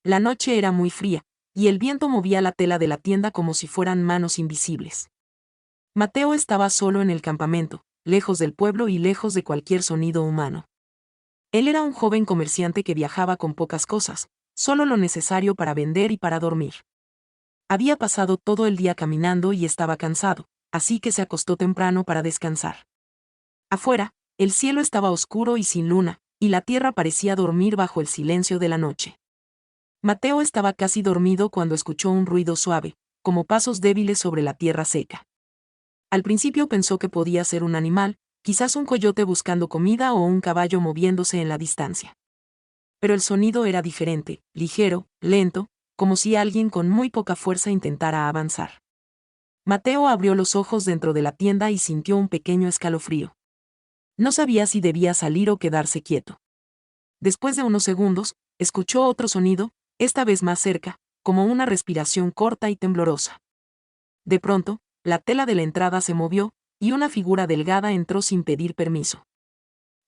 La noche era muy fría, y el viento movía la tela de la tienda como si fueran manos invisibles. Mateo estaba solo en el campamento, lejos del pueblo y lejos de cualquier sonido humano. Él era un joven comerciante que viajaba con pocas cosas, solo lo necesario para vender y para dormir. Había pasado todo el día caminando y estaba cansado, así que se acostó temprano para descansar. Afuera, el cielo estaba oscuro y sin luna, y la tierra parecía dormir bajo el silencio de la noche. Mateo estaba casi dormido cuando escuchó un ruido suave, como pasos débiles sobre la tierra seca. Al principio pensó que podía ser un animal, quizás un coyote buscando comida o un caballo moviéndose en la distancia. Pero el sonido era diferente, ligero, lento, como si alguien con muy poca fuerza intentara avanzar. Mateo abrió los ojos dentro de la tienda y sintió un pequeño escalofrío. No sabía si debía salir o quedarse quieto. Después de unos segundos, escuchó otro sonido, esta vez más cerca, como una respiración corta y temblorosa. De pronto, la tela de la entrada se movió, y una figura delgada entró sin pedir permiso.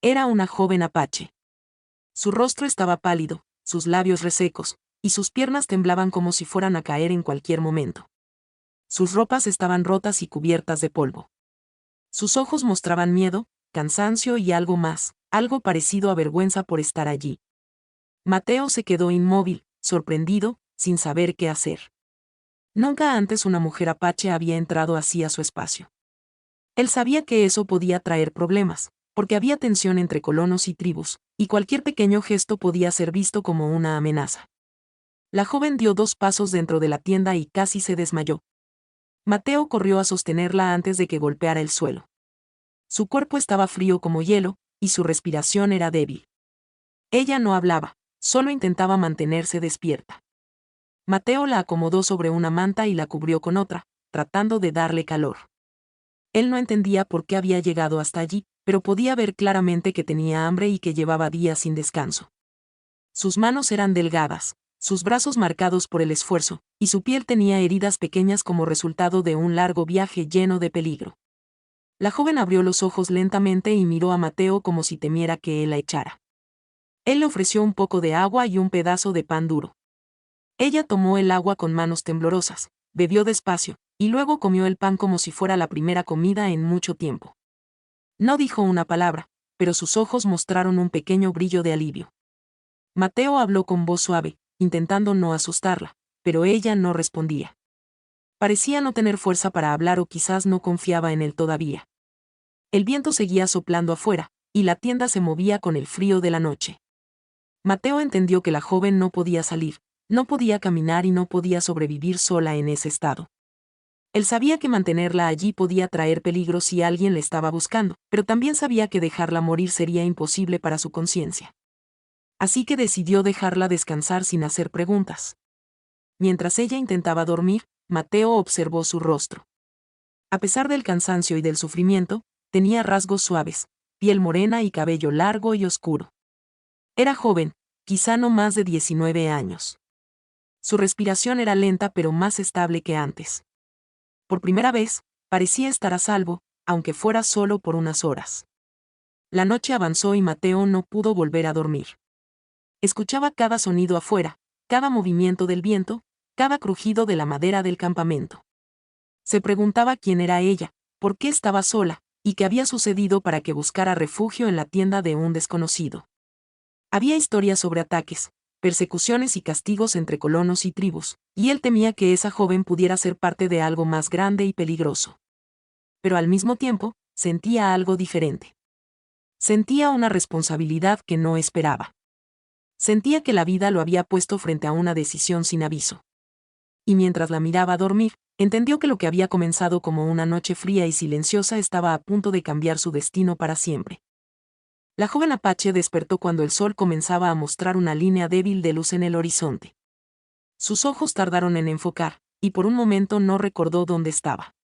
Era una joven apache. Su rostro estaba pálido, sus labios resecos, y sus piernas temblaban como si fueran a caer en cualquier momento. Sus ropas estaban rotas y cubiertas de polvo. Sus ojos mostraban miedo, cansancio y algo más, algo parecido a vergüenza por estar allí. Mateo se quedó inmóvil, sorprendido, sin saber qué hacer. Nunca antes una mujer apache había entrado así a su espacio. Él sabía que eso podía traer problemas, porque había tensión entre colonos y tribus, y cualquier pequeño gesto podía ser visto como una amenaza. La joven dio 2 pasos dentro de la tienda y casi se desmayó. Mateo corrió a sostenerla antes de que golpeara el suelo. Su cuerpo estaba frío como hielo, y su respiración era débil. Ella no hablaba, solo intentaba mantenerse despierta. Mateo la acomodó sobre una manta y la cubrió con otra, tratando de darle calor. Él no entendía por qué había llegado hasta allí, pero podía ver claramente que tenía hambre y que llevaba días sin descanso. Sus manos eran delgadas, sus brazos marcados por el esfuerzo, y su piel tenía heridas pequeñas como resultado de un largo viaje lleno de peligro. La joven abrió los ojos lentamente y miró a Mateo como si temiera que él la echara. Él le ofreció un poco de agua y un pedazo de pan duro. Ella tomó el agua con manos temblorosas, bebió despacio, y luego comió el pan como si fuera la primera comida en mucho tiempo. No dijo una palabra, pero sus ojos mostraron un pequeño brillo de alivio. Mateo habló con voz suave, intentando no asustarla, pero ella no respondía. Parecía no tener fuerza para hablar o quizás no confiaba en él todavía. El viento seguía soplando afuera, y la tienda se movía con el frío de la noche. Mateo entendió que la joven no podía salir, no podía caminar y no podía sobrevivir sola en ese estado. Él sabía que mantenerla allí podía traer peligro si alguien le estaba buscando, pero también sabía que dejarla morir sería imposible para su conciencia. Así que decidió dejarla descansar sin hacer preguntas. Mientras ella intentaba dormir, Mateo observó su rostro. A pesar del cansancio y del sufrimiento, tenía rasgos suaves, piel morena y cabello largo y oscuro. Era joven, quizá no más de 19 años. Su respiración era lenta pero más estable que antes. Por primera vez, parecía estar a salvo, aunque fuera solo por unas horas. La noche avanzó y Mateo no pudo volver a dormir. Escuchaba cada sonido afuera, cada movimiento del viento, cada crujido de la madera del campamento. Se preguntaba quién era ella, por qué estaba sola, y qué había sucedido para que buscara refugio en la tienda de un desconocido. Había historias sobre ataques, persecuciones y castigos entre colonos y tribus, y él temía que esa joven pudiera ser parte de algo más grande y peligroso. Pero al mismo tiempo, sentía algo diferente. Sentía una responsabilidad que no esperaba. Sentía que la vida lo había puesto frente a una decisión sin aviso. Y mientras la miraba dormir, entendió que lo que había comenzado como una noche fría y silenciosa estaba a punto de cambiar su destino para siempre. La joven apache despertó cuando el sol comenzaba a mostrar una línea débil de luz en el horizonte. Sus ojos tardaron en enfocar, y por un momento no recordó dónde estaba.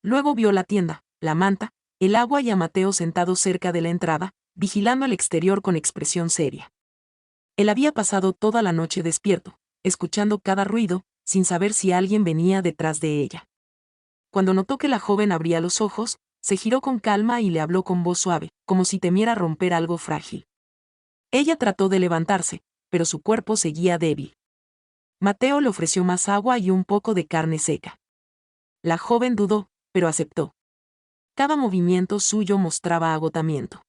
Luego vio la tienda, la manta, el agua y a Mateo sentado cerca de la entrada, vigilando el exterior con expresión seria. Él había pasado toda la noche despierto, escuchando cada ruido, sin saber si alguien venía detrás de ella. Cuando notó que la joven abría los ojos, se giró con calma y le habló con voz suave, como si temiera romper algo frágil. Ella trató de levantarse, pero su cuerpo seguía débil. Mateo le ofreció más agua y un poco de carne seca. La joven dudó, pero aceptó. Cada movimiento suyo mostraba agotamiento.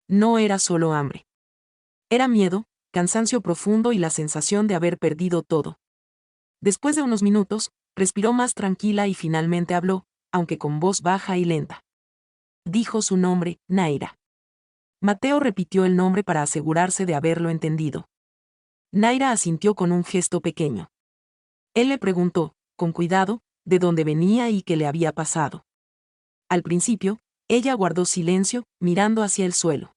No era solo hambre. Era miedo, cansancio profundo y la sensación de haber perdido todo. Después de unos minutos, respiró más tranquila y finalmente habló, aunque con voz baja y lenta. Dijo su nombre, Naira. Mateo repitió el nombre para asegurarse de haberlo entendido. Naira asintió con un gesto pequeño. Él le preguntó, con cuidado, de dónde venía y qué le había pasado. Al principio, ella guardó silencio, mirando hacia el suelo.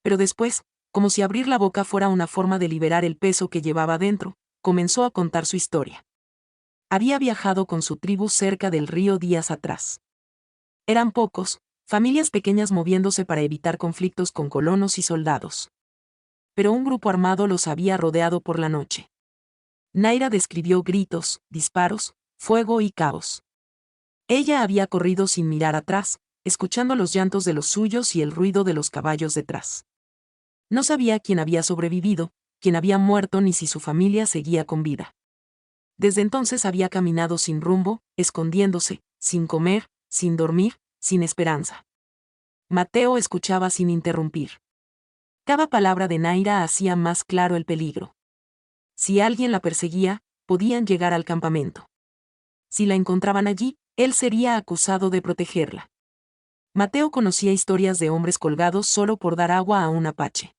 Pero después, como si abrir la boca fuera una forma de liberar el peso que llevaba dentro, comenzó a contar su historia. Había viajado con su tribu cerca del río días atrás. Eran pocos, familias pequeñas moviéndose para evitar conflictos con colonos y soldados. Pero un grupo armado los había rodeado por la noche. Naira describió gritos, disparos, fuego y caos. Ella había corrido sin mirar atrás, escuchando los llantos de los suyos y el ruido de los caballos detrás. No sabía quién había sobrevivido, quién había muerto ni si su familia seguía con vida. Desde entonces había caminado sin rumbo, escondiéndose, sin comer, sin dormir, sin esperanza. Mateo escuchaba sin interrumpir. Cada palabra de Naira hacía más claro el peligro. Si alguien la perseguía, podían llegar al campamento. Si la encontraban allí, él sería acusado de protegerla. Mateo conocía historias de hombres colgados solo por dar agua a un apache.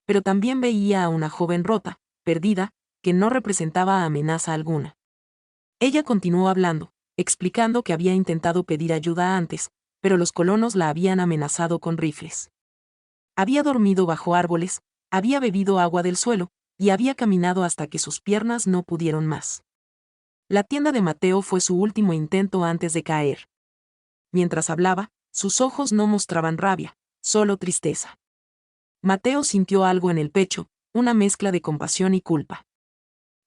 Pero también veía a una joven rota, perdida, que no representaba amenaza alguna. Ella continuó hablando, explicando que había intentado pedir ayuda antes, pero los colonos la habían amenazado con rifles. Había dormido bajo árboles, había bebido agua del suelo, y había caminado hasta que sus piernas no pudieron más. La tienda de Mateo fue su último intento antes de caer. Mientras hablaba, sus ojos no mostraban rabia, solo tristeza. Mateo sintió algo en el pecho, una mezcla de compasión y culpa.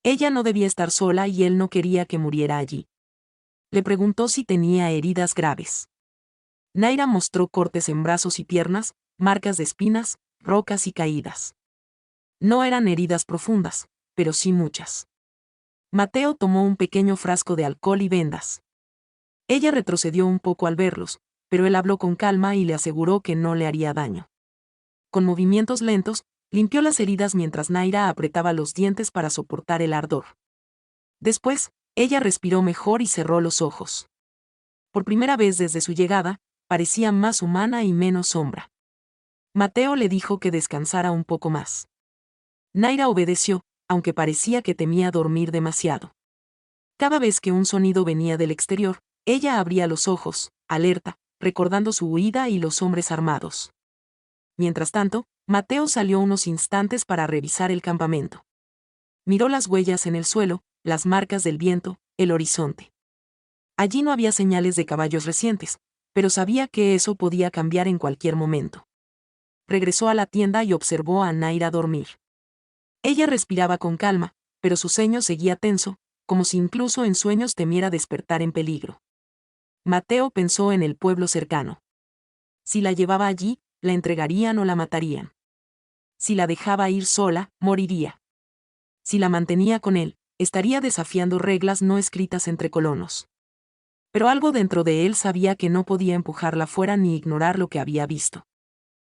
Ella no debía estar sola y él no quería que muriera allí. Le preguntó si tenía heridas graves. Naira mostró cortes en brazos y piernas, marcas de espinas, rocas y caídas. No eran heridas profundas, pero sí muchas. Mateo tomó un pequeño frasco de alcohol y vendas. Ella retrocedió un poco al verlos, pero él habló con calma y le aseguró que no le haría daño. Con movimientos lentos, limpió las heridas mientras Naira apretaba los dientes para soportar el ardor. Después, ella respiró mejor y cerró los ojos. Por primera vez desde su llegada, parecía más humana y menos sombra. Mateo le dijo que descansara un poco más. Naira obedeció, aunque parecía que temía dormir demasiado. Cada vez que un sonido venía del exterior, ella abría los ojos, alerta, recordando su huida y los hombres armados. Mientras tanto, Mateo salió unos instantes para revisar el campamento. Miró las huellas en el suelo, las marcas del viento, el horizonte. Allí no había señales de caballos recientes, pero sabía que eso podía cambiar en cualquier momento. Regresó a la tienda y observó a Naira dormir. Ella respiraba con calma, pero su ceño seguía tenso, como si incluso en sueños temiera despertar en peligro. Mateo pensó en el pueblo cercano. Si la llevaba allí, la entregarían o la matarían. Si la dejaba ir sola, moriría. Si la mantenía con él, estaría desafiando reglas no escritas entre colonos. Pero algo dentro de él sabía que no podía empujarla fuera ni ignorar lo que había visto.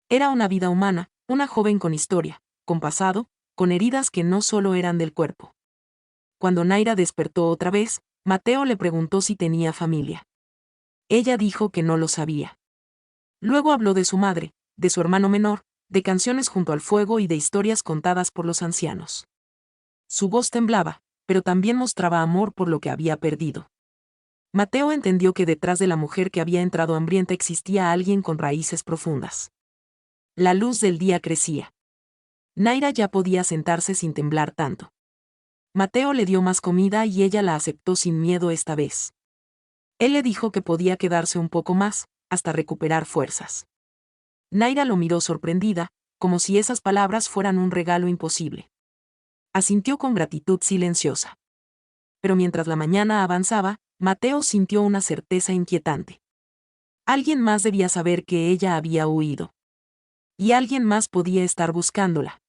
Era una vida humana, una joven con historia, con pasado, con heridas que no solo eran del cuerpo. Cuando Naira despertó otra vez, Mateo le preguntó si tenía familia. Ella dijo que no lo sabía. Luego habló de su madre, de su hermano menor, de canciones junto al fuego y de historias contadas por los ancianos. Su voz temblaba, pero también mostraba amor por lo que había perdido. Mateo entendió que detrás de la mujer que había entrado hambrienta existía alguien con raíces profundas. La luz del día crecía. Naira ya podía sentarse sin temblar tanto. Mateo le dio más comida y ella la aceptó sin miedo esta vez. Él le dijo que podía quedarse un poco más, hasta recuperar fuerzas. Naira lo miró sorprendida, como si esas palabras fueran un regalo imposible. Asintió con gratitud silenciosa. Pero mientras la mañana avanzaba, Mateo sintió una certeza inquietante. Alguien más debía saber que ella había huido. Y alguien más podía estar buscándola.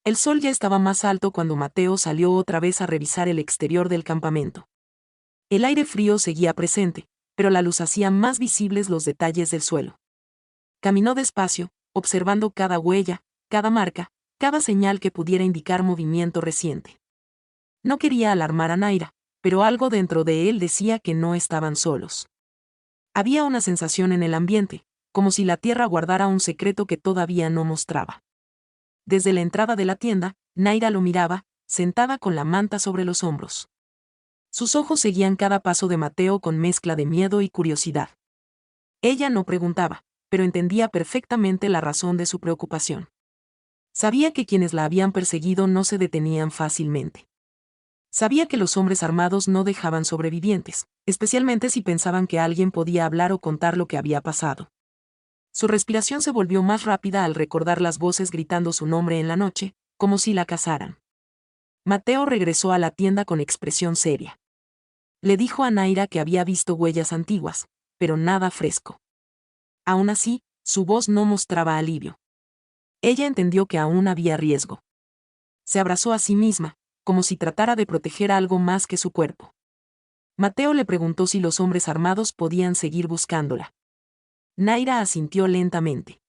El sol ya estaba más alto cuando Mateo salió otra vez a revisar el exterior del campamento. El aire frío seguía presente, pero la luz hacía más visibles los detalles del suelo. Caminó despacio, observando cada huella, cada marca, cada señal que pudiera indicar movimiento reciente. No quería alarmar a Naira, pero algo dentro de él decía que no estaban solos. Había una sensación en el ambiente, como si la tierra guardara un secreto que todavía no mostraba. Desde la entrada de la tienda, Naira lo miraba, sentada con la manta sobre los hombros. Sus ojos seguían cada paso de Mateo con mezcla de miedo y curiosidad. Ella no preguntaba, pero entendía perfectamente la razón de su preocupación. Sabía que quienes la habían perseguido no se detenían fácilmente. Sabía que los hombres armados no dejaban sobrevivientes, especialmente si pensaban que alguien podía hablar o contar lo que había pasado. Su respiración se volvió más rápida al recordar las voces gritando su nombre en la noche, como si la cazaran. Mateo regresó a la tienda con expresión seria. Le dijo a Naira que había visto huellas antiguas, pero nada fresco. Aún así, su voz no mostraba alivio. Ella entendió que aún había riesgo. Se abrazó a sí misma, como si tratara de proteger algo más que su cuerpo. Mateo le preguntó si los hombres armados podían seguir buscándola. Naira asintió lentamente.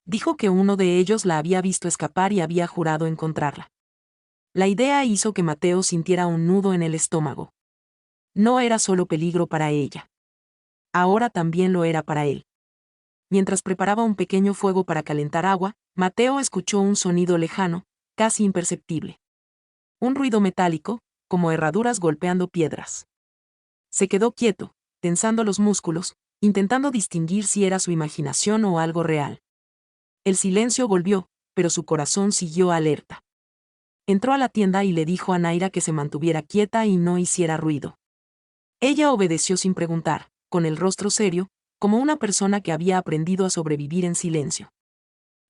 Dijo que uno de ellos la había visto escapar y había jurado encontrarla. La idea hizo que Mateo sintiera un nudo en el estómago. No era solo peligro para ella. Ahora también lo era para él. Mientras preparaba un pequeño fuego para calentar agua, Mateo escuchó un sonido lejano, casi imperceptible. Un ruido metálico, como herraduras golpeando piedras. Se quedó quieto, tensando los músculos, intentando distinguir si era su imaginación o algo real. El silencio volvió, pero su corazón siguió alerta. Entró a la tienda y le dijo a Naira que se mantuviera quieta y no hiciera ruido. Ella obedeció sin preguntar, con el rostro serio, como una persona que había aprendido a sobrevivir en silencio.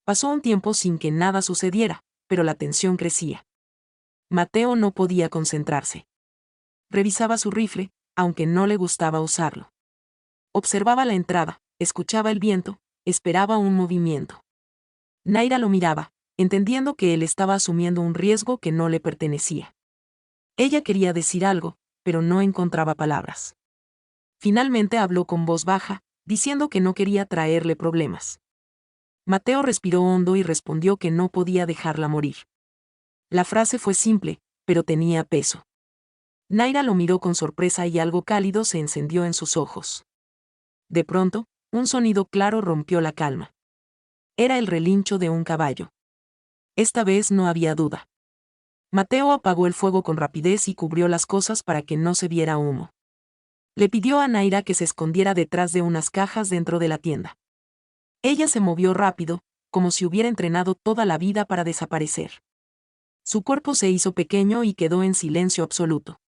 Pasó un tiempo sin que nada sucediera, pero la tensión crecía. Mateo no podía concentrarse. Revisaba su rifle, aunque no le gustaba usarlo. Observaba la entrada, escuchaba el viento, esperaba un movimiento. Naira lo miraba, entendiendo que él estaba asumiendo un riesgo que no le pertenecía. Ella quería decir algo, pero no encontraba palabras. Finalmente habló con voz baja, diciendo que no quería traerle problemas. Mateo respiró hondo y respondió que no podía dejarla morir. La frase fue simple, pero tenía peso. Naira lo miró con sorpresa y algo cálido se encendió en sus ojos. De pronto, un sonido claro rompió la calma. Era el relincho de un caballo. Esta vez no había duda. Mateo apagó el fuego con rapidez y cubrió las cosas para que no se viera humo. Le pidió a Naira que se escondiera detrás de unas cajas dentro de la tienda. Ella se movió rápido, como si hubiera entrenado toda la vida para desaparecer. Su cuerpo se hizo pequeño y quedó en silencio absoluto.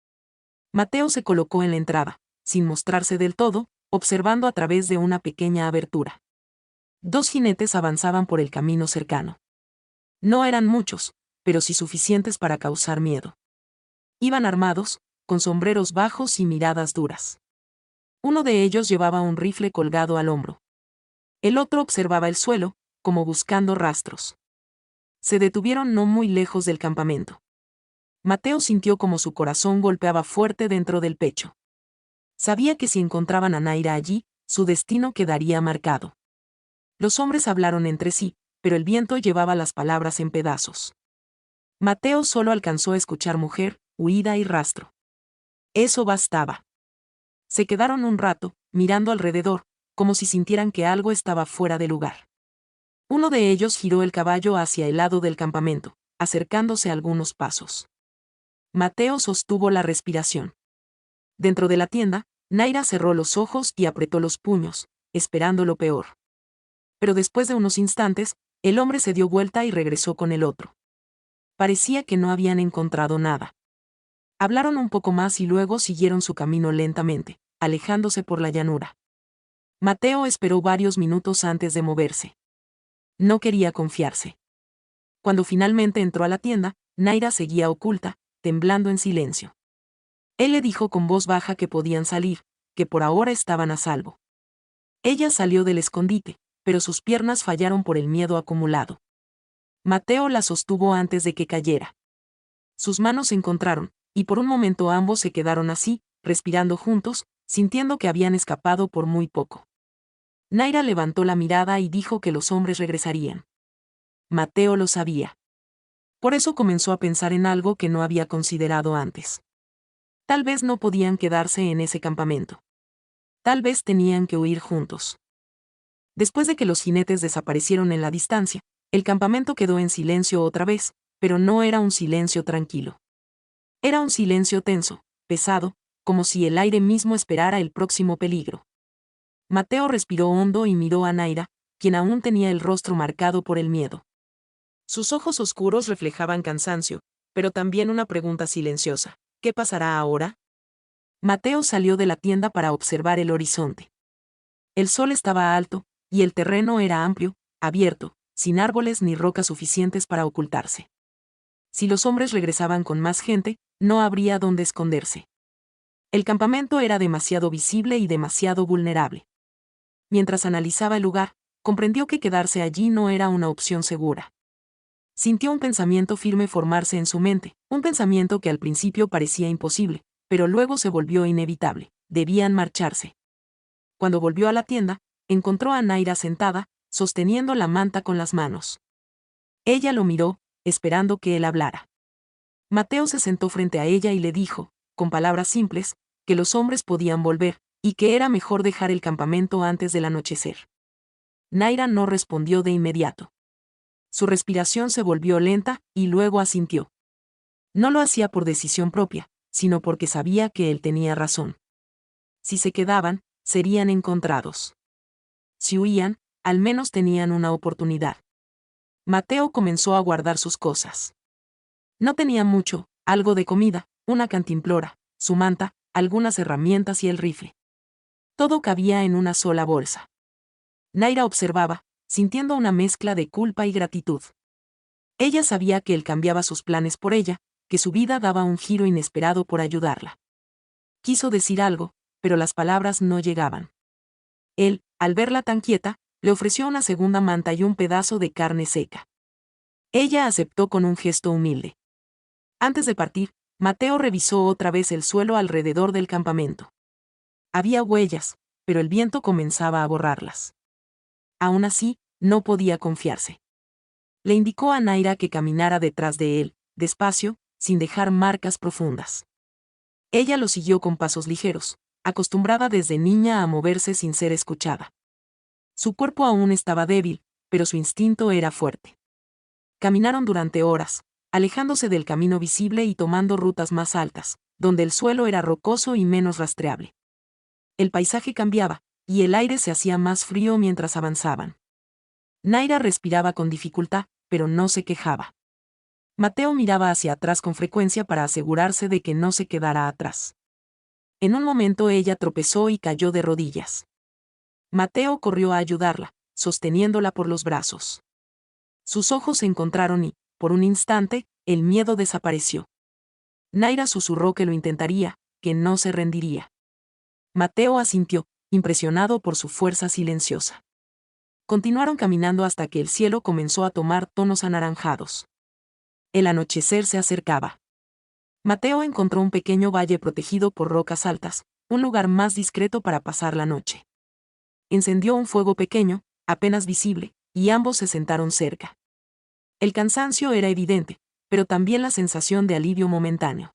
Mateo se colocó en la entrada, sin mostrarse del todo, observando a través de una pequeña abertura. Dos jinetes avanzaban por el camino cercano. No eran muchos, pero sí suficientes para causar miedo. Iban armados, con sombreros bajos y miradas duras. Uno de ellos llevaba un rifle colgado al hombro. El otro observaba el suelo, como buscando rastros. Se detuvieron no muy lejos del campamento. Mateo sintió como su corazón golpeaba fuerte dentro del pecho. Sabía que si encontraban a Naira allí, su destino quedaría marcado. Los hombres hablaron entre sí, pero el viento llevaba las palabras en pedazos. Mateo solo alcanzó a escuchar mujer, huida y rastro. Eso bastaba. Se quedaron un rato, mirando alrededor, como si sintieran que algo estaba fuera de lugar. Uno de ellos giró el caballo hacia el lado del campamento, acercándose algunos pasos. Mateo sostuvo la respiración. Dentro de la tienda, Naira cerró los ojos y apretó los puños, esperando lo peor. Pero después de unos instantes, el hombre se dio vuelta y regresó con el otro. Parecía que no habían encontrado nada. Hablaron un poco más y luego siguieron su camino lentamente, alejándose por la llanura. Mateo esperó varios minutos antes de moverse. No quería confiarse. Cuando finalmente entró a la tienda, Naira seguía oculta, temblando en silencio. Él le dijo con voz baja que podían salir, que por ahora estaban a salvo. Ella salió del escondite, pero sus piernas fallaron por el miedo acumulado. Mateo la sostuvo antes de que cayera. Sus manos se encontraron, y por un momento ambos se quedaron así, respirando juntos, sintiendo que habían escapado por muy poco. Naira levantó la mirada y dijo que los hombres regresarían. Mateo lo sabía. Por eso comenzó a pensar en algo que no había considerado antes. Tal vez no podían quedarse en ese campamento. Tal vez tenían que huir juntos. Después de que los jinetes desaparecieron en la distancia, el campamento quedó en silencio otra vez, pero no era un silencio tranquilo. Era un silencio tenso, pesado, como si el aire mismo esperara el próximo peligro. Mateo respiró hondo y miró a Naira, quien aún tenía el rostro marcado por el miedo. Sus ojos oscuros reflejaban cansancio, pero también una pregunta silenciosa. ¿Qué pasará ahora? Mateo salió de la tienda para observar el horizonte. El sol estaba alto, y el terreno era amplio, abierto, sin árboles ni rocas suficientes para ocultarse. Si los hombres regresaban con más gente, no habría dónde esconderse. El campamento era demasiado visible y demasiado vulnerable. Mientras analizaba el lugar, comprendió que quedarse allí no era una opción segura. Sintió un pensamiento firme formarse en su mente, un pensamiento que al principio parecía imposible, pero luego se volvió inevitable. Debían marcharse. Cuando volvió a la tienda, encontró a Naira sentada, sosteniendo la manta con las manos. Ella lo miró, esperando que él hablara. Mateo se sentó frente a ella y le dijo, con palabras simples, que los hombres podían volver, y que era mejor dejar el campamento antes del anochecer. Naira no respondió de inmediato. Su respiración se volvió lenta, y luego asintió. No lo hacía por decisión propia, sino porque sabía que él tenía razón. Si se quedaban, serían encontrados. Si huían, al menos tenían una oportunidad. Mateo comenzó a guardar sus cosas. No tenía mucho, algo de comida, una cantimplora, su manta, algunas herramientas y el rifle. Todo cabía en una sola bolsa. Naira observaba, sintiendo una mezcla de culpa y gratitud. Ella sabía que él cambiaba sus planes por ella, que su vida daba un giro inesperado por ayudarla. Quiso decir algo, pero las palabras no llegaban. Él, al verla tan quieta, le ofreció una segunda manta y un pedazo de carne seca. Ella aceptó con un gesto humilde. Antes de partir, Mateo revisó otra vez el suelo alrededor del campamento. Había huellas, pero el viento comenzaba a borrarlas. Aún así, no podía confiarse. Le indicó a Naira que caminara detrás de él, despacio, sin dejar marcas profundas. Ella lo siguió con pasos ligeros, acostumbrada desde niña a moverse sin ser escuchada. Su cuerpo aún estaba débil, pero su instinto era fuerte. Caminaron durante horas, alejándose del camino visible y tomando rutas más altas, donde el suelo era rocoso y menos rastreable. El paisaje cambiaba, y el aire se hacía más frío mientras avanzaban. Naira respiraba con dificultad, pero no se quejaba. Mateo miraba hacia atrás con frecuencia para asegurarse de que no se quedara atrás. En un momento ella tropezó y cayó de rodillas. Mateo corrió a ayudarla, sosteniéndola por los brazos. Sus ojos se encontraron y, por un instante, el miedo desapareció. Naira susurró que lo intentaría, que no se rendiría. Mateo asintió, impresionado por su fuerza silenciosa. Continuaron caminando hasta que el cielo comenzó a tomar tonos anaranjados. El anochecer se acercaba. Mateo encontró un pequeño valle protegido por rocas altas, un lugar más discreto para pasar la noche. Encendió un fuego pequeño, apenas visible, y ambos se sentaron cerca. El cansancio era evidente, pero también la sensación de alivio momentáneo.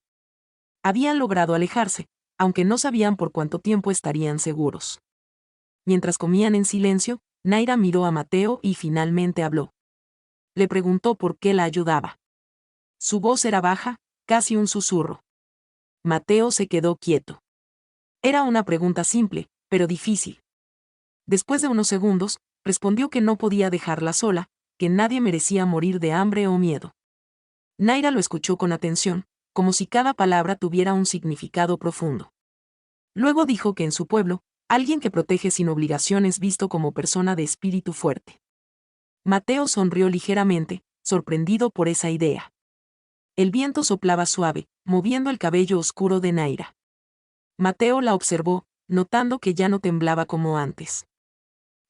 Habían logrado alejarse, aunque no sabían por cuánto tiempo estarían seguros. Mientras comían en silencio, Naira miró a Mateo y finalmente habló. Le preguntó por qué la ayudaba. Su voz era baja, casi un susurro. Mateo se quedó quieto. Era una pregunta simple, pero difícil. Después de unos segundos, respondió que no podía dejarla sola, que nadie merecía morir de hambre o miedo. Naira lo escuchó con atención, como si cada palabra tuviera un significado profundo. Luego dijo que en su pueblo, alguien que protege sin obligación es visto como persona de espíritu fuerte. Mateo sonrió ligeramente, sorprendido por esa idea. El viento soplaba suave, moviendo el cabello oscuro de Naira. Mateo la observó, notando que ya no temblaba como antes.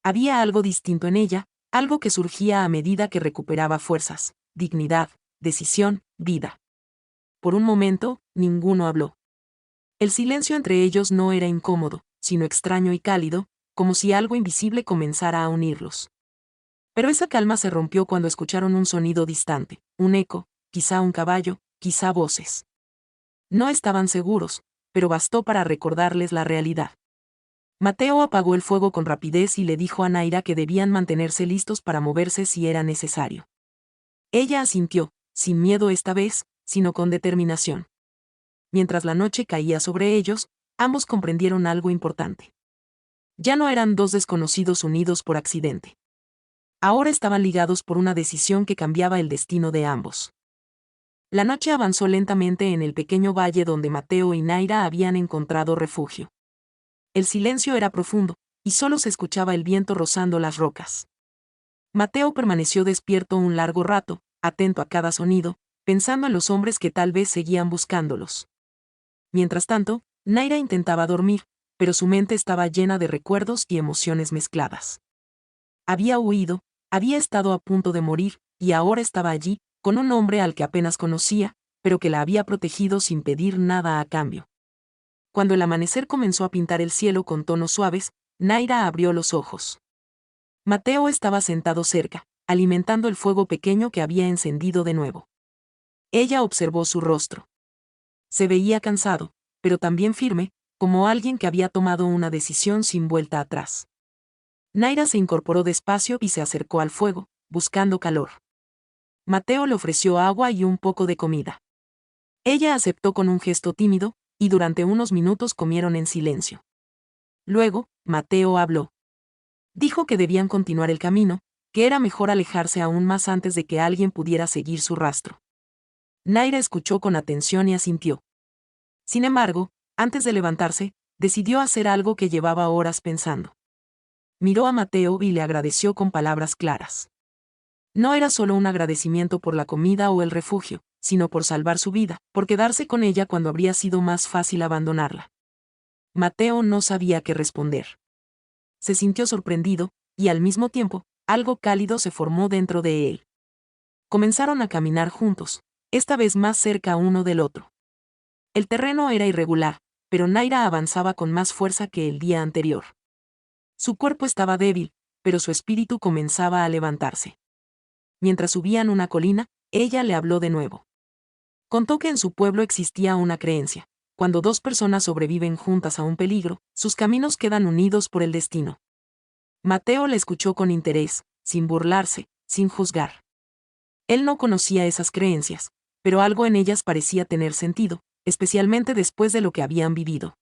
Había algo distinto en ella, Algo que surgía a medida que recuperaba fuerzas, dignidad, decisión, vida. Por un momento, ninguno habló. El silencio entre ellos no era incómodo, sino extraño y cálido, como si algo invisible comenzara a unirlos. Pero esa calma se rompió cuando escucharon un sonido distante, un eco, quizá un caballo, quizá voces. No estaban seguros, pero bastó para recordarles la realidad. Mateo apagó el fuego con rapidez y le dijo a Naira que debían mantenerse listos para moverse si era necesario. Ella asintió, sin miedo esta vez, sino con determinación. Mientras la noche caía sobre ellos, ambos comprendieron algo importante. Ya no eran dos desconocidos unidos por accidente. Ahora estaban ligados por una decisión que cambiaba el destino de ambos. La noche avanzó lentamente en el pequeño valle donde Mateo y Naira habían encontrado refugio. El silencio era profundo, y solo se escuchaba el viento rozando las rocas. Mateo permaneció despierto un largo rato, atento a cada sonido, pensando en los hombres que tal vez seguían buscándolos. Mientras tanto, Naira intentaba dormir, pero su mente estaba llena de recuerdos y emociones mezcladas. Había huido, había estado a punto de morir, y ahora estaba allí, con un hombre al que apenas conocía, pero que la había protegido sin pedir nada a cambio. Cuando el amanecer comenzó a pintar el cielo con tonos suaves, Naira abrió los ojos. Mateo estaba sentado cerca, alimentando el fuego pequeño que había encendido de nuevo. Ella observó su rostro. Se veía cansado, pero también firme, como alguien que había tomado una decisión sin vuelta atrás. Naira se incorporó despacio y se acercó al fuego, buscando calor. Mateo le ofreció agua y un poco de comida. Ella aceptó con un gesto tímido, y durante unos minutos comieron en silencio. Luego, Mateo habló. Dijo que debían continuar el camino, que era mejor alejarse aún más antes de que alguien pudiera seguir su rastro. Naira escuchó con atención y asintió. Sin embargo, antes de levantarse, decidió hacer algo que llevaba horas pensando. Miró a Mateo y le agradeció con palabras claras. No era solo un agradecimiento por la comida o el refugio, sino por salvar su vida, por quedarse con ella cuando habría sido más fácil abandonarla. Mateo no sabía qué responder. Se sintió sorprendido, y al mismo tiempo, algo cálido se formó dentro de él. Comenzaron a caminar juntos, esta vez más cerca uno del otro. El terreno era irregular, pero Naira avanzaba con más fuerza que el día anterior. Su cuerpo estaba débil, pero su espíritu comenzaba a levantarse. Mientras subían una colina, ella le habló de nuevo. Contó que en su pueblo existía una creencia: cuando dos personas sobreviven juntas a un peligro, sus caminos quedan unidos por el destino. Mateo le escuchó con interés, sin burlarse, sin juzgar. Él no conocía esas creencias, pero algo en ellas parecía tener sentido, especialmente después de lo que habían vivido.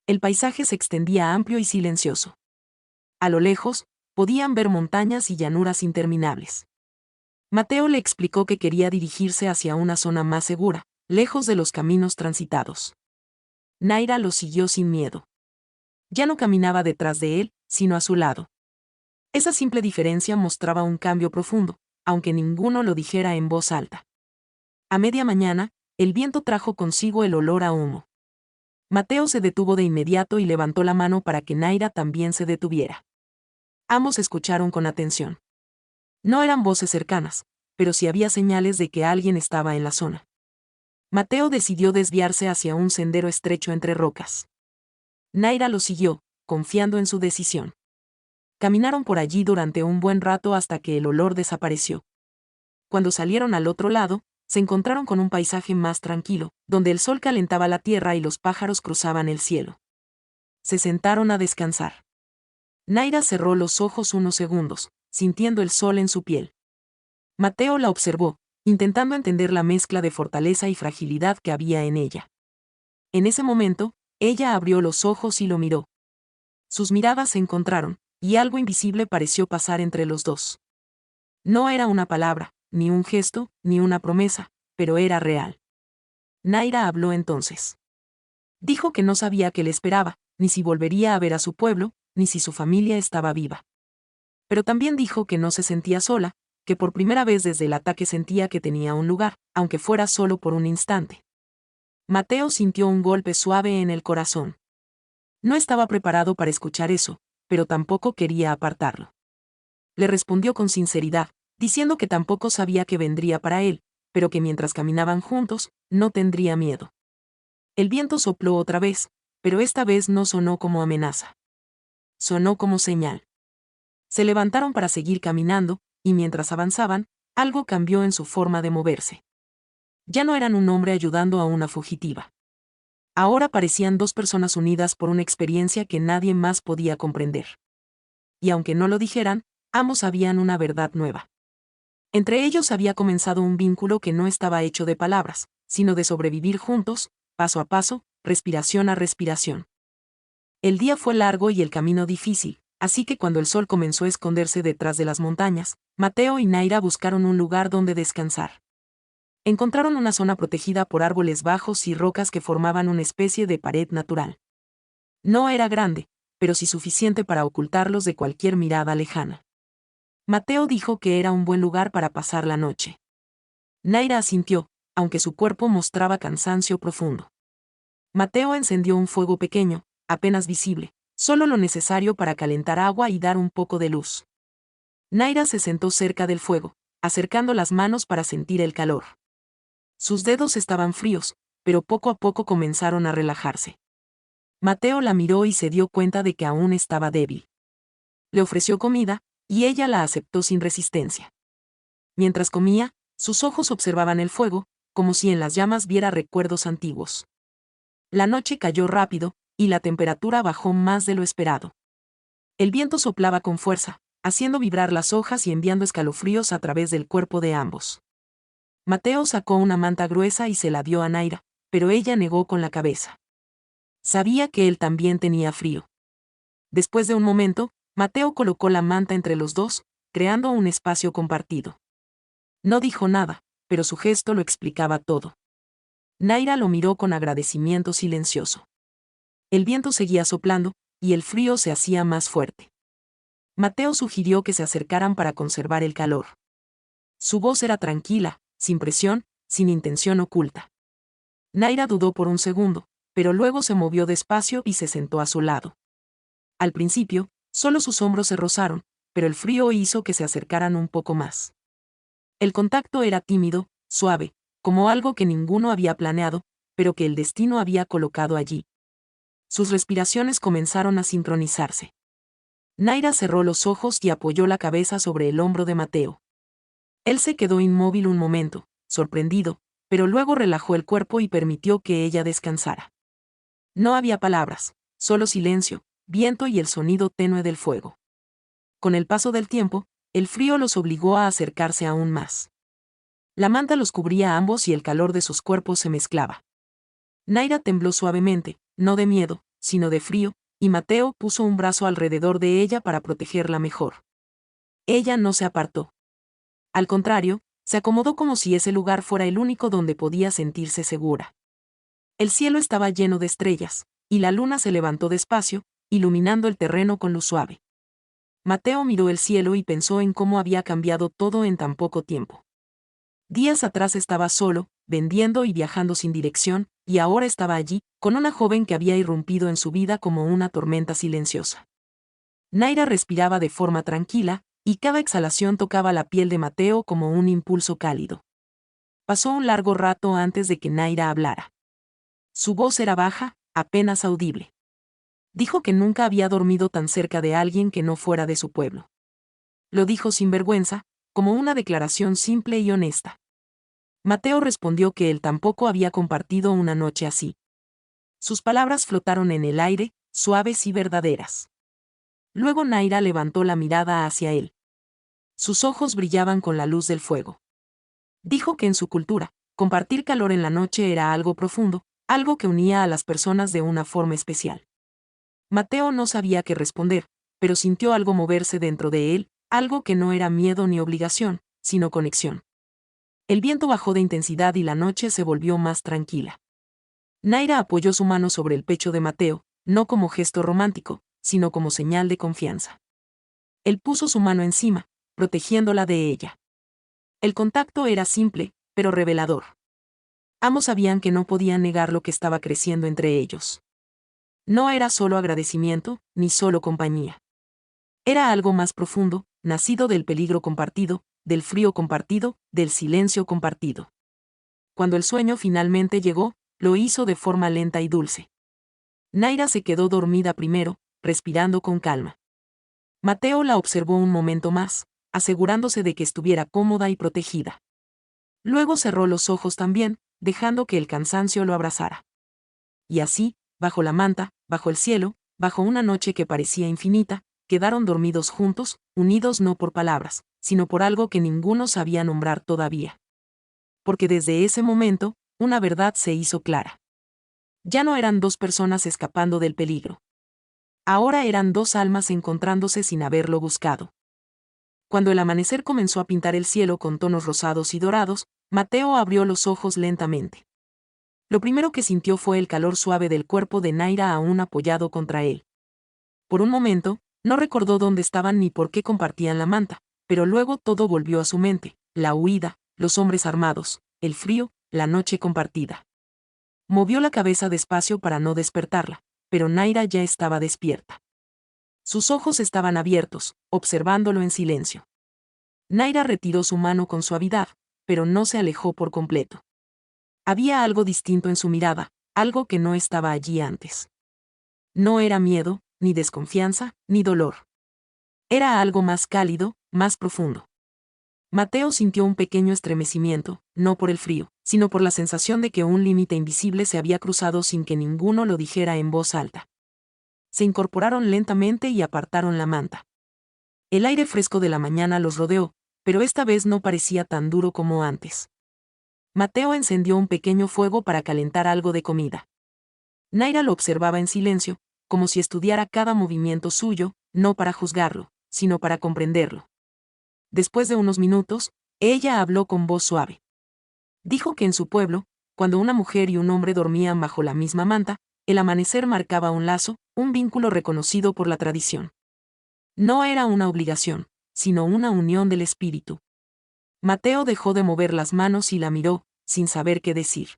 El paisaje se extendía amplio y silencioso. A lo lejos, podían ver montañas y llanuras interminables. Mateo le explicó que quería dirigirse hacia una zona más segura, lejos de los caminos transitados. Naira lo siguió sin miedo. Ya no caminaba detrás de él, sino a su lado. Esa simple diferencia mostraba un cambio profundo, aunque ninguno lo dijera en voz alta. A media mañana, el viento trajo consigo el olor a humo. Mateo se detuvo de inmediato y levantó la mano para que Naira también se detuviera. Ambos escucharon con atención. No eran voces cercanas, pero sí había señales de que alguien estaba en la zona. Mateo decidió desviarse hacia un sendero estrecho entre rocas. Naira lo siguió, confiando en su decisión. Caminaron por allí durante un buen rato hasta que el olor desapareció. Cuando salieron al otro lado, se encontraron con un paisaje más tranquilo, donde el sol calentaba la tierra y los pájaros cruzaban el cielo. Se sentaron a descansar. Naira cerró los ojos unos segundos, sintiendo el sol en su piel. Mateo la observó, intentando entender la mezcla de fortaleza y fragilidad que había en ella. En ese momento, ella abrió los ojos y lo miró. Sus miradas se encontraron, y algo invisible pareció pasar entre los dos. No era una palabra, ni un gesto, ni una promesa, pero era real. Naira habló entonces. Dijo que no sabía qué le esperaba, ni si volvería a ver a su pueblo, ni si su familia estaba viva. Pero también dijo que no se sentía sola, que por primera vez desde el ataque sentía que tenía un lugar, aunque fuera solo por un instante. Mateo sintió un golpe suave en el corazón. No estaba preparado para escuchar eso, pero tampoco quería apartarlo. Le respondió con sinceridad, diciendo que tampoco sabía qué vendría para él, pero que mientras caminaban juntos, no tendría miedo. El viento sopló otra vez, pero esta vez no sonó como amenaza. Sonó como señal. Se levantaron para seguir caminando, y mientras avanzaban, algo cambió en su forma de moverse. Ya no eran un hombre ayudando a una fugitiva. Ahora parecían dos personas unidas por una experiencia que nadie más podía comprender. Y aunque no lo dijeran, ambos sabían una verdad nueva. Entre ellos había comenzado un vínculo que no estaba hecho de palabras, sino de sobrevivir juntos, paso a paso, respiración a respiración. El día fue largo y el camino difícil, así que cuando el sol comenzó a esconderse detrás de las montañas, Mateo y Naira buscaron un lugar donde descansar. Encontraron una zona protegida por árboles bajos y rocas que formaban una especie de pared natural. No era grande, pero sí suficiente para ocultarlos de cualquier mirada lejana. Mateo dijo que era un buen lugar para pasar la noche. Naira asintió, aunque su cuerpo mostraba cansancio profundo. Mateo encendió un fuego pequeño, apenas visible, solo lo necesario para calentar agua y dar un poco de luz. Naira se sentó cerca del fuego, acercando las manos para sentir el calor. Sus dedos estaban fríos, pero poco a poco comenzaron a relajarse. Mateo la miró y se dio cuenta de que aún estaba débil. Le ofreció comida, y ella la aceptó sin resistencia. Mientras comía, sus ojos observaban el fuego, como si en las llamas viera recuerdos antiguos. La noche cayó rápido, y la temperatura bajó más de lo esperado. El viento soplaba con fuerza, haciendo vibrar las hojas y enviando escalofríos a través del cuerpo de ambos. Mateo sacó una manta gruesa y se la dio a Naira, pero ella negó con la cabeza. Sabía que él también tenía frío. Después de un momento, Mateo colocó la manta entre los dos, creando un espacio compartido. No dijo nada, pero su gesto lo explicaba todo. Naira lo miró con agradecimiento silencioso. El viento seguía soplando, y el frío se hacía más fuerte. Mateo sugirió que se acercaran para conservar el calor. Su voz era tranquila, sin presión, sin intención oculta. Naira dudó por un segundo, pero luego se movió despacio y se sentó a su lado. Al principio, solo sus hombros se rozaron, pero el frío hizo que se acercaran un poco más. El contacto era tímido, suave, como algo que ninguno había planeado, pero que el destino había colocado allí. Sus respiraciones comenzaron a sincronizarse. Naira cerró los ojos y apoyó la cabeza sobre el hombro de Mateo. Él se quedó inmóvil un momento, sorprendido, pero luego relajó el cuerpo y permitió que ella descansara. No había palabras, solo silencio, viento y el sonido tenue del fuego. Con el paso del tiempo, el frío los obligó a acercarse aún más. La manta los cubría a ambos y el calor de sus cuerpos se mezclaba. Naira tembló suavemente, no de miedo, sino de frío, y Mateo puso un brazo alrededor de ella para protegerla mejor. Ella no se apartó. Al contrario, se acomodó como si ese lugar fuera el único donde podía sentirse segura. El cielo estaba lleno de estrellas, y la luna se levantó despacio, iluminando el terreno con luz suave. Mateo miró el cielo y pensó en cómo había cambiado todo en tan poco tiempo. Días atrás estaba solo, vendiendo y viajando sin dirección, y ahora estaba allí, con una joven que había irrumpido en su vida como una tormenta silenciosa. Naira respiraba de forma tranquila, y cada exhalación tocaba la piel de Mateo como un impulso cálido. Pasó un largo rato antes de que Naira hablara. Su voz era baja, apenas audible. Dijo que nunca había dormido tan cerca de alguien que no fuera de su pueblo. Lo dijo sin vergüenza, como una declaración simple y honesta. Mateo respondió que él tampoco había compartido una noche así. Sus palabras flotaron en el aire, suaves y verdaderas. Luego Naira levantó la mirada hacia él. Sus ojos brillaban con la luz del fuego. Dijo que en su cultura, compartir calor en la noche era algo profundo, algo que unía a las personas de una forma especial. Mateo no sabía qué responder, pero sintió algo moverse dentro de él, algo que no era miedo ni obligación, sino conexión. El viento bajó de intensidad y la noche se volvió más tranquila. Naira apoyó su mano sobre el pecho de Mateo, no como gesto romántico, sino como señal de confianza. Él puso su mano encima, protegiéndola de ella. El contacto era simple, pero revelador. Ambos sabían que no podían negar lo que estaba creciendo entre ellos. No era solo agradecimiento, ni solo compañía. Era algo más profundo, nacido del peligro compartido, del frío compartido, del silencio compartido. Cuando el sueño finalmente llegó, lo hizo de forma lenta y dulce. Naira se quedó dormida primero, respirando con calma. Mateo la observó un momento más, asegurándose de que estuviera cómoda y protegida. Luego cerró los ojos también, dejando que el cansancio lo abrazara. Y así, bajo la manta, bajo el cielo, bajo una noche que parecía infinita, quedaron dormidos juntos, unidos no por palabras, sino por algo que ninguno sabía nombrar todavía. Porque desde ese momento, una verdad se hizo clara. Ya no eran dos personas escapando del peligro. Ahora eran dos almas encontrándose sin haberlo buscado. Cuando el amanecer comenzó a pintar el cielo con tonos rosados y dorados, Mateo abrió los ojos lentamente. Lo primero que sintió fue el calor suave del cuerpo de Naira aún apoyado contra él. Por un momento, no recordó dónde estaban ni por qué compartían la manta, pero luego todo volvió a su mente: la huida, los hombres armados, el frío, la noche compartida. Movió la cabeza despacio para no despertarla, pero Naira ya estaba despierta. Sus ojos estaban abiertos, observándolo en silencio. Naira retiró su mano con suavidad, pero no se alejó por completo. Había algo distinto en su mirada, algo que no estaba allí antes. No era miedo, ni desconfianza, ni dolor. Era algo más cálido, más profundo. Mateo sintió un pequeño estremecimiento, no por el frío, sino por la sensación de que un límite invisible se había cruzado sin que ninguno lo dijera en voz alta. Se incorporaron lentamente y apartaron la manta. El aire fresco de la mañana los rodeó, pero esta vez no parecía tan duro como antes. Mateo encendió un pequeño fuego para calentar algo de comida. Naira lo observaba en silencio, como si estudiara cada movimiento suyo, no para juzgarlo, sino para comprenderlo. Después de unos minutos, ella habló con voz suave. Dijo que en su pueblo, cuando una mujer y un hombre dormían bajo la misma manta, el amanecer marcaba un lazo, un vínculo reconocido por la tradición. No era una obligación, sino una unión del espíritu. Mateo dejó de mover las manos y la miró, sin saber qué decir.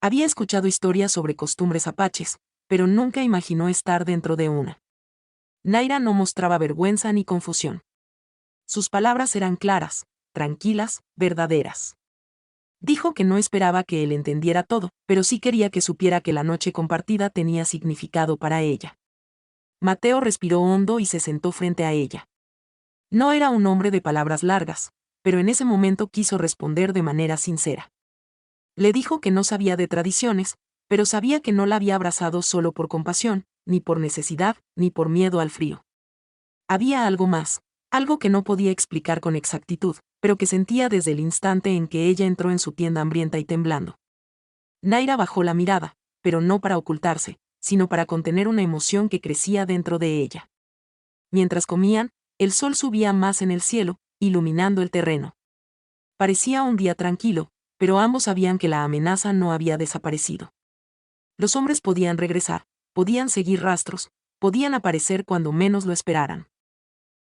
Había escuchado historias sobre costumbres apaches, pero nunca imaginó estar dentro de una. Naira no mostraba vergüenza ni confusión. Sus palabras eran claras, tranquilas, verdaderas. Dijo que no esperaba que él entendiera todo, pero sí quería que supiera que la noche compartida tenía significado para ella. Mateo respiró hondo y se sentó frente a ella. No era un hombre de palabras largas, pero en ese momento quiso responder de manera sincera. Le dijo que no sabía de tradiciones, pero sabía que no la había abrazado solo por compasión, ni por necesidad, ni por miedo al frío. Había algo más, algo que no podía explicar con exactitud, pero que sentía desde el instante en que ella entró en su tienda hambrienta y temblando. Naira bajó la mirada, pero no para ocultarse, sino para contener una emoción que crecía dentro de ella. Mientras comían, el sol subía más en el cielo, iluminando el terreno. Parecía un día tranquilo, pero ambos sabían que la amenaza no había desaparecido. Los hombres podían regresar, podían seguir rastros, podían aparecer cuando menos lo esperaran.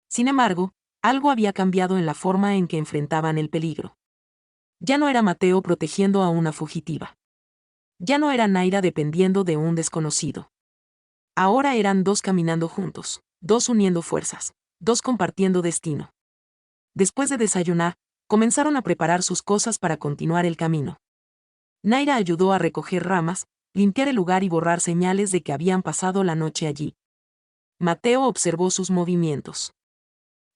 Sin embargo, algo había cambiado en la forma en que enfrentaban el peligro. Ya no era Mateo protegiendo a una fugitiva. Ya no era Naira dependiendo de un desconocido. Ahora eran dos caminando juntos, dos uniendo fuerzas, dos compartiendo destino. Después de desayunar, comenzaron a preparar sus cosas para continuar el camino. Naira ayudó a recoger ramas, limpiar el lugar y borrar señales de que habían pasado la noche allí. Mateo observó sus movimientos.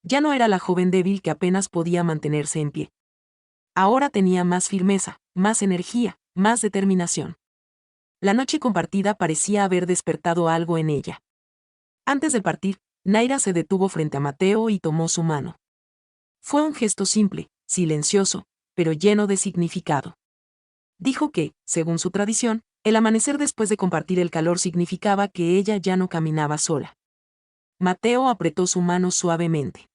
Ya no era la joven débil que apenas podía mantenerse en pie. Ahora tenía más firmeza, más energía, más determinación. La noche compartida parecía haber despertado algo en ella. Antes de partir, Naira se detuvo frente a Mateo y tomó su mano. Fue un gesto simple, silencioso, pero lleno de significado. Dijo que, según su tradición, el amanecer después de compartir el calor significaba que ella ya no caminaba sola. Mateo apretó su mano suavemente.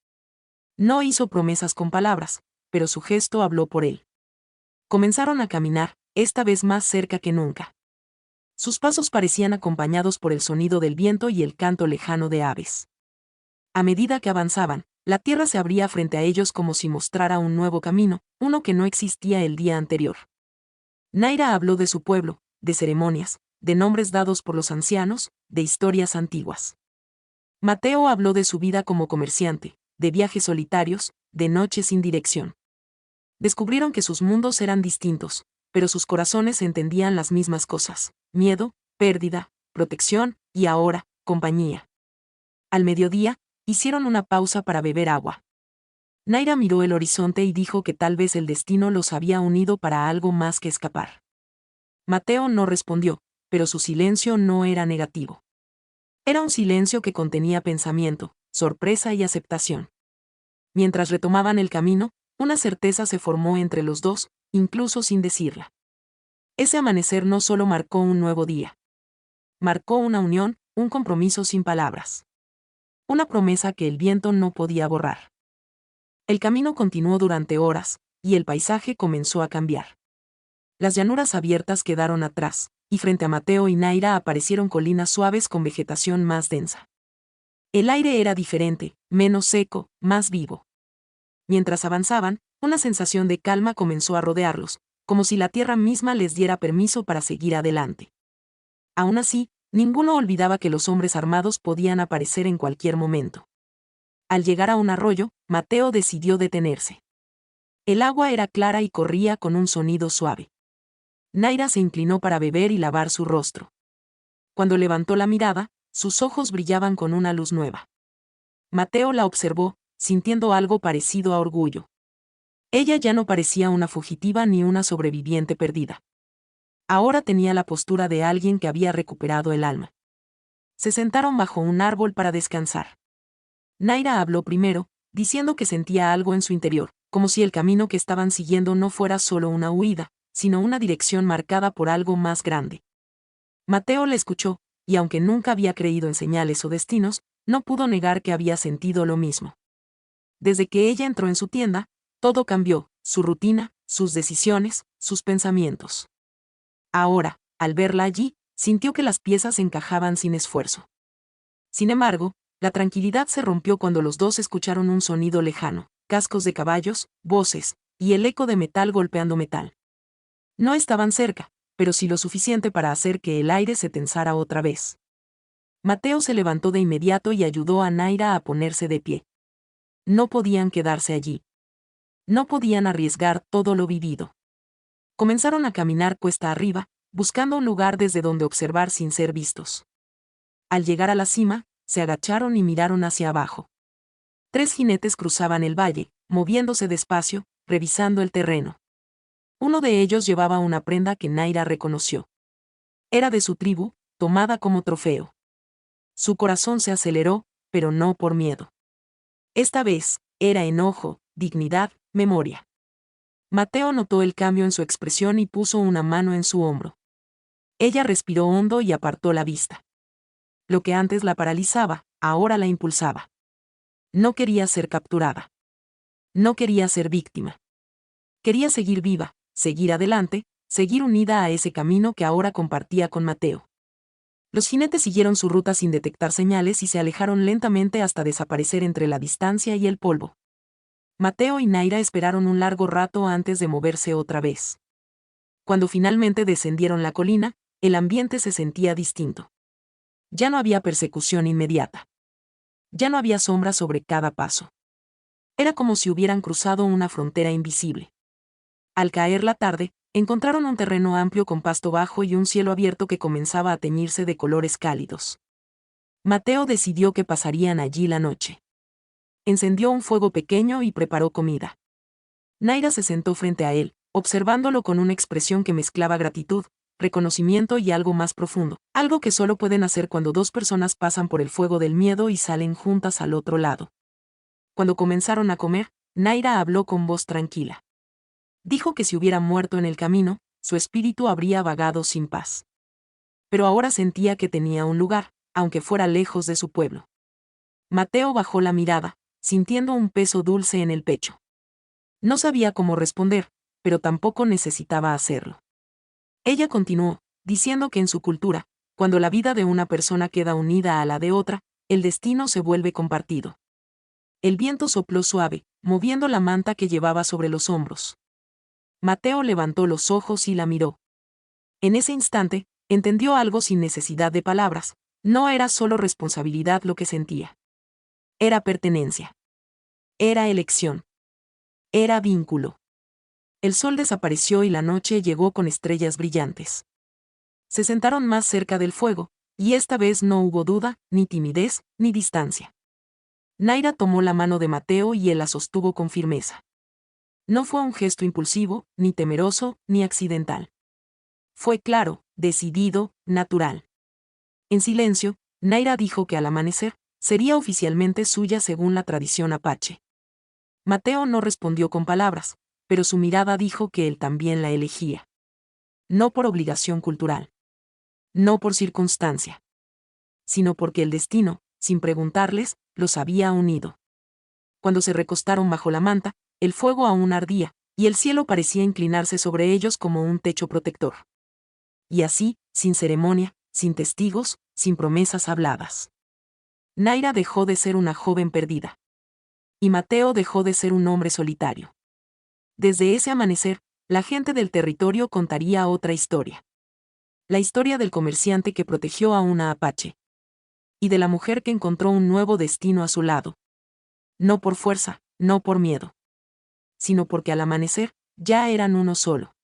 No hizo promesas con palabras, pero su gesto habló por él. Comenzaron a caminar, esta vez más cerca que nunca. Sus pasos parecían acompañados por el sonido del viento y el canto lejano de aves. A medida que avanzaban, la tierra se abría frente a ellos como si mostrara un nuevo camino, uno que no existía el día anterior. Naira habló de su pueblo, de ceremonias, de nombres dados por los ancianos, de historias antiguas. Mateo habló de su vida como comerciante, de viajes solitarios, de noches sin dirección. Descubrieron que sus mundos eran distintos, pero sus corazones entendían las mismas cosas: miedo, pérdida, protección y ahora, compañía. Al mediodía, hicieron una pausa para beber agua. Naira miró el horizonte y dijo que tal vez el destino los había unido para algo más que escapar. Mateo no respondió, pero su silencio no era negativo. Era un silencio que contenía pensamiento, sorpresa y aceptación. Mientras retomaban el camino, una certeza se formó entre los dos, incluso sin decirla. Ese amanecer no solo marcó un nuevo día. Marcó una unión, un compromiso sin palabras. Una promesa que el viento no podía borrar. El camino continuó durante horas, y el paisaje comenzó a cambiar. Las llanuras abiertas quedaron atrás, y frente a Mateo y Naira aparecieron colinas suaves con vegetación más densa. El aire era diferente, menos seco, más vivo. Mientras avanzaban, una sensación de calma comenzó a rodearlos, como si la tierra misma les diera permiso para seguir adelante. Aún así, ninguno olvidaba que los hombres armados podían aparecer en cualquier momento. Al llegar a un arroyo, Mateo decidió detenerse. El agua era clara y corría con un sonido suave. Naira se inclinó para beber y lavar su rostro. Cuando levantó la mirada, sus ojos brillaban con una luz nueva. Mateo la observó, sintiendo algo parecido a orgullo. Ella ya no parecía una fugitiva ni una sobreviviente perdida. Ahora tenía la postura de alguien que había recuperado el alma. Se sentaron bajo un árbol para descansar. Naira habló primero, diciendo que sentía algo en su interior, como si el camino que estaban siguiendo no fuera solo una huida, sino una dirección marcada por algo más grande. Mateo la escuchó, y aunque nunca había creído en señales o destinos, no pudo negar que había sentido lo mismo. Desde que ella entró en su tienda, todo cambió: su rutina, sus decisiones, sus pensamientos. Ahora, al verla allí, sintió que las piezas encajaban sin esfuerzo. Sin embargo, la tranquilidad se rompió cuando los dos escucharon un sonido lejano: cascos de caballos, voces, y el eco de metal golpeando metal. No estaban cerca, pero sí lo suficiente para hacer que el aire se tensara otra vez. Mateo se levantó de inmediato y ayudó a Naira a ponerse de pie. No podían quedarse allí. No podían arriesgar todo lo vivido. Comenzaron a caminar cuesta arriba, buscando un lugar desde donde observar sin ser vistos. Al llegar a la cima, se agacharon y miraron hacia abajo. 3 jinetes cruzaban el valle, moviéndose despacio, revisando el terreno. Uno de ellos llevaba una prenda que Naira reconoció. Era de su tribu, tomada como trofeo. Su corazón se aceleró, pero no por miedo. Esta vez, era enojo, dignidad, memoria. Mateo notó el cambio en su expresión y puso una mano en su hombro. Ella respiró hondo y apartó la vista. Lo que antes la paralizaba, ahora la impulsaba. No quería ser capturada. No quería ser víctima. Quería seguir viva, seguir adelante, seguir unida a ese camino que ahora compartía con Mateo. Los jinetes siguieron su ruta sin detectar señales y se alejaron lentamente hasta desaparecer entre la distancia y el polvo. Mateo y Naira esperaron un largo rato antes de moverse otra vez. Cuando finalmente descendieron la colina, el ambiente se sentía distinto. Ya no había persecución inmediata. Ya no había sombra sobre cada paso. Era como si hubieran cruzado una frontera invisible. Al caer la tarde, encontraron un terreno amplio con pasto bajo y un cielo abierto que comenzaba a teñirse de colores cálidos. Mateo decidió que pasarían allí la noche. Encendió un fuego pequeño y preparó comida. Naira se sentó frente a él, observándolo con una expresión que mezclaba gratitud, reconocimiento y algo más profundo, algo que solo pueden hacer cuando dos personas pasan por el fuego del miedo y salen juntas al otro lado. Cuando comenzaron a comer, Naira habló con voz tranquila. Dijo que si hubiera muerto en el camino, su espíritu habría vagado sin paz. Pero ahora sentía que tenía un lugar, aunque fuera lejos de su pueblo. Mateo bajó la mirada, sintiendo un peso dulce en el pecho. No sabía cómo responder, pero tampoco necesitaba hacerlo. Ella continuó, diciendo que en su cultura, cuando la vida de una persona queda unida a la de otra, el destino se vuelve compartido. El viento sopló suave, moviendo la manta que llevaba sobre los hombros. Mateo levantó los ojos y la miró. En ese instante, entendió algo sin necesidad de palabras: no era solo responsabilidad lo que sentía. Era pertenencia. Era elección. Era vínculo. El sol desapareció y la noche llegó con estrellas brillantes. Se sentaron más cerca del fuego, y esta vez no hubo duda, ni timidez, ni distancia. Naira tomó la mano de Mateo y él la sostuvo con firmeza. No fue un gesto impulsivo, ni temeroso, ni accidental. Fue claro, decidido, natural. En silencio, Naira dijo que al amanecer, sería oficialmente suya según la tradición apache. Mateo no respondió con palabras, pero su mirada dijo que él también la elegía. No por obligación cultural. No por circunstancia. Sino porque el destino, sin preguntarles, los había unido. Cuando se recostaron bajo la manta, el fuego aún ardía, y el cielo parecía inclinarse sobre ellos como un techo protector. Y así, sin ceremonia, sin testigos, sin promesas habladas. Naira dejó de ser una joven perdida. Y Mateo dejó de ser un hombre solitario. Desde ese amanecer, la gente del territorio contaría otra historia. La historia del comerciante que protegió a una apache. Y de la mujer que encontró un nuevo destino a su lado. No por fuerza, no por miedo. Sino porque al amanecer, ya eran uno solo.